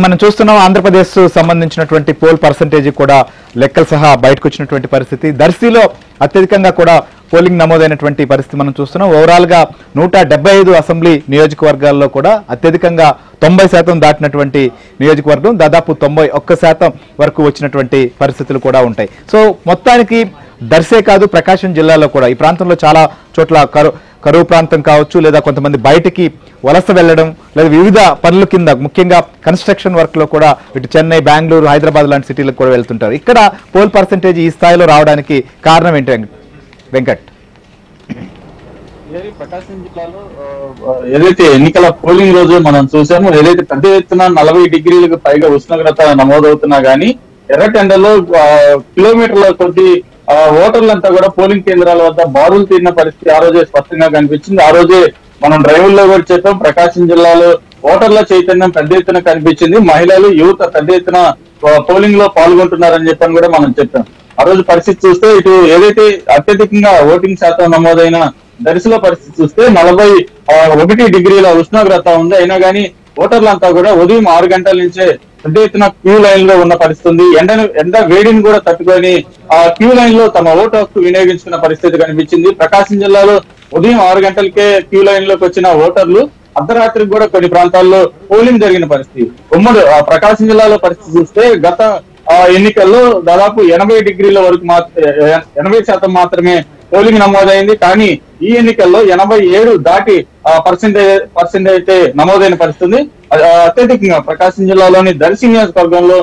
మనం చూస్తున్నాం ఆంధ్రప్రదేశ్ సంబంధించినటువంటి పోల్ పర్సంటేజ్ కూడా లెక్కలు సహా బయటకు వచ్చినటువంటి పరిస్థితి. దర్శిలో అత్యధికంగా కూడా పోలింగ్ నమోదైనటువంటి పరిస్థితి మనం చూస్తున్నాం. ఓవరాల్ గా 175 అసెంబ్లీ నియోజకవర్గాల్లో కూడా అత్యధికంగా 90% దాటినటువంటి నియోజకవర్గం, దాదాపు 91% వరకు వచ్చినటువంటి పరిస్థితులు కూడా ఉంటాయి. సో మొత్తానికి దర్శే కాదు, ప్రకాశం జిల్లాలో కూడా ఈ ప్రాంతంలో చాలా చోట్ల కరువు ప్రాంతం కావచ్చు, లేదా కొంతమంది బయటికి వలస వెళ్ళడం, లేదా వివిధ పనుల కింద ముఖ్యంగా కన్స్ట్రక్షన్ వర్క్ లో కూడా ఇటు చెన్నై, బెంగళూరు, హైదరాబాద్ లాంటి సిటీలకు కూడా వెళ్తుంటారు. ఇక్కడ పోల్ పర్సంటేజ్ ఈ స్థాయిలో రావడానికి కారణం ఏంటి వెంకట్? ప్రకాశం జిల్లాలో ఏదైతే ఎన్నికల పోలింగ్ రోజు మనం చూసామో, ఏదైతే పెద్ద ఎత్తున 40 డిగ్రీలకు పైగా ఉష్ణోగ్రత నమోదవుతున్నా గానీ ఎర్రటెండలో కిలోమీటర్ల కొద్ది ఓటర్లంతా కూడా పోలింగ్ కేంద్రాల వద్ద బారులు తీరిన పరిస్థితి ఆ రోజే స్పష్టంగా కనిపించింది. ఆ రోజే మనం డ్రైవ్లో కూడా చెప్పాం, ప్రకాశం జిల్లాలో ఓటర్ల చైతన్యం పెద్ద ఎత్తున కనిపించింది. మహిళలు, యువత పెద్ద ఎత్తున పోలింగ్ లో పాల్గొంటున్నారని చెప్పని కూడా మనం చెప్పాం. ఆ రోజు పరిస్థితి చూస్తే ఇటు ఏదైతే అత్యధికంగా ఓటింగ్ శాతం నమోదైన దర్శిలో పరిస్థితి చూస్తే 41 డిగ్రీల ఉష్ణోగ్రత ఉంది. అయినా కానీ ఓటర్లంతా కూడా ఉదయం 6 గంటల నుంచే పెద్ద ఎత్తున క్యూ లైన్ లో ఉన్న పరిస్థితి ఉంది. ఎండ వేడిని కూడా తట్టుకొని ఆ క్యూ లైన్ లో తమ ఓటు హక్కు వినియోగించుకున్న పరిస్థితి కనిపించింది. ప్రకాశం జిల్లాలో ఉదయం 6 గంటలకే క్యూ లైన్ లోకి వచ్చిన ఓటర్లు అర్ధరాత్రికి కూడా కొన్ని ప్రాంతాల్లో పోలింగ్ జరిగిన పరిస్థితి. ఉమ్మడి ప్రకాశం జిల్లాలో పరిస్థితి చూస్తే గత ఎన్నికల్లో దాదాపు 80 డిగ్రీల వరకు 80% మాత్రమే పోలింగ్ నమోదైంది. కానీ ఈ ఎన్నికల్లో 87 దాటి పర్సెంటేజ్ అయితే నమోదైన పరిస్థితి. అత్యధికంగా ప్రకాశం జిల్లాలోని దర్శి నియోజకవర్గంలో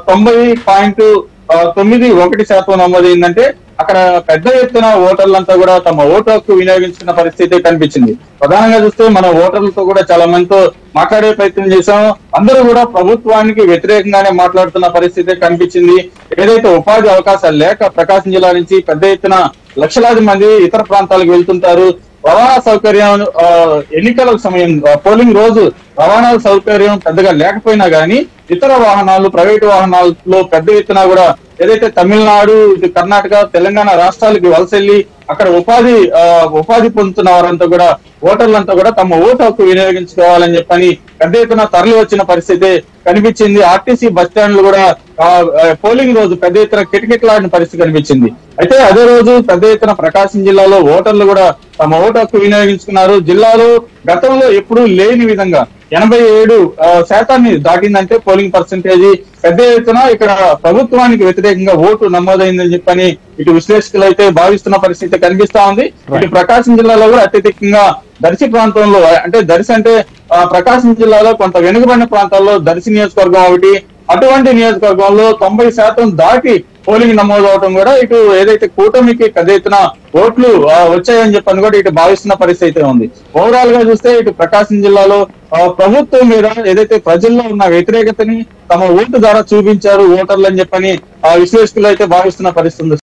90.91% నమోదైందంటే అక్కడ పెద్ద ఎత్తున ఓటర్లంతా కూడా తమ ఓటు హక్కు వినియోగించుకున్న పరిస్థితి కనిపించింది. ప్రధానంగా చూస్తే మన ఓటర్లతో కూడా చాలా మందితో మాట్లాడే ప్రయత్నం చేశాం. అందరూ కూడా ప్రభుత్వానికి వ్యతిరేకంగానే మాట్లాడుతున్న పరిస్థితి కనిపించింది. ఏదైతే ఉపాధి అవకాశాలు లేక ప్రకాశం జిల్లా నుంచి పెద్ద ఎత్తున లక్షలాది మంది ఇతర ప్రాంతాలకు వెళ్తుంటారు. రవాణా సౌకర్యం ఎన్నికల సమయం పోలింగ్ రోజు రవాణా సౌకర్యం పెద్దగా లేకపోయినా గానీ ఇతర వాహనాలు, ప్రైవేటు వాహనాల్లో పెద్ద ఎత్తున కూడా ఏదైతే తమిళనాడు, ఇటు కర్ణాటక, తెలంగాణ రాష్ట్రాలకి వలసెళ్లి అక్కడ ఉపాధి పొందుతున్న వారంతా కూడా ఓటర్లంతా కూడా తమ ఓటు హక్కు వినియోగించుకోవాలని చెప్పని పెద్ద ఎత్తున తరలి వచ్చిన పరిస్థితి కనిపించింది. ఆర్టీసీ బస్ స్టాండ్లు కూడా పోలింగ్ రోజు పెద్ద ఎత్తున కిటకిటలాడిన పరిస్థితి కనిపించింది. అయితే అదే రోజు పెద్ద ఎత్తున ప్రకాశం జిల్లాలో ఓటర్లు కూడా తమ ఓటు హక్కు వినియోగించుకున్నారు. జిల్లాలో గతంలో ఎప్పుడూ లేని విధంగా 87% దాటిందంటే పోలింగ్ పర్సంటేజ్ పెద్ద ఎత్తున ఇక్కడ ప్రభుత్వానికి వ్యతిరేకంగా ఓటు నమోదైందని చెప్పని ఇటు విశ్లేషకులు అయితే భావిస్తున్న పరిస్థితి కనిపిస్తా ఉంది. ఇటు ప్రకాశం జిల్లాలో కూడా అత్యధికంగా దర్శి ప్రాంతంలో, అంటే దర్శి అంటే ప్రకాశం జిల్లాలో కొంత వెనుకబడిన ప్రాంతాల్లో దర్శి నియోజకవర్గం ఒకటి. అటువంటి నియోజకవర్గంలో 90% దాటి పోలింగ్ నమోదు అవడం కూడా ఇటు ఏదైతే కూటమికి పెద్ద ఎత్తున ఓట్లు వచ్చాయని చెప్పని కూడా ఇటు భావిస్తున్న పరిస్థితి అయితే ఉంది. ఓవరాల్ గా చూస్తే ఇటు ప్రకాశం జిల్లాలో ప్రభుత్వం మీద ఏదైతే ప్రజల్లో ఉన్న వ్యతిరేకతని తమ ఓటు ద్వారా చూపించారు ఓటర్లు అని చెప్పని విశ్లేషకులు అయితే భావిస్తున్న పరిస్థితి ఉంది.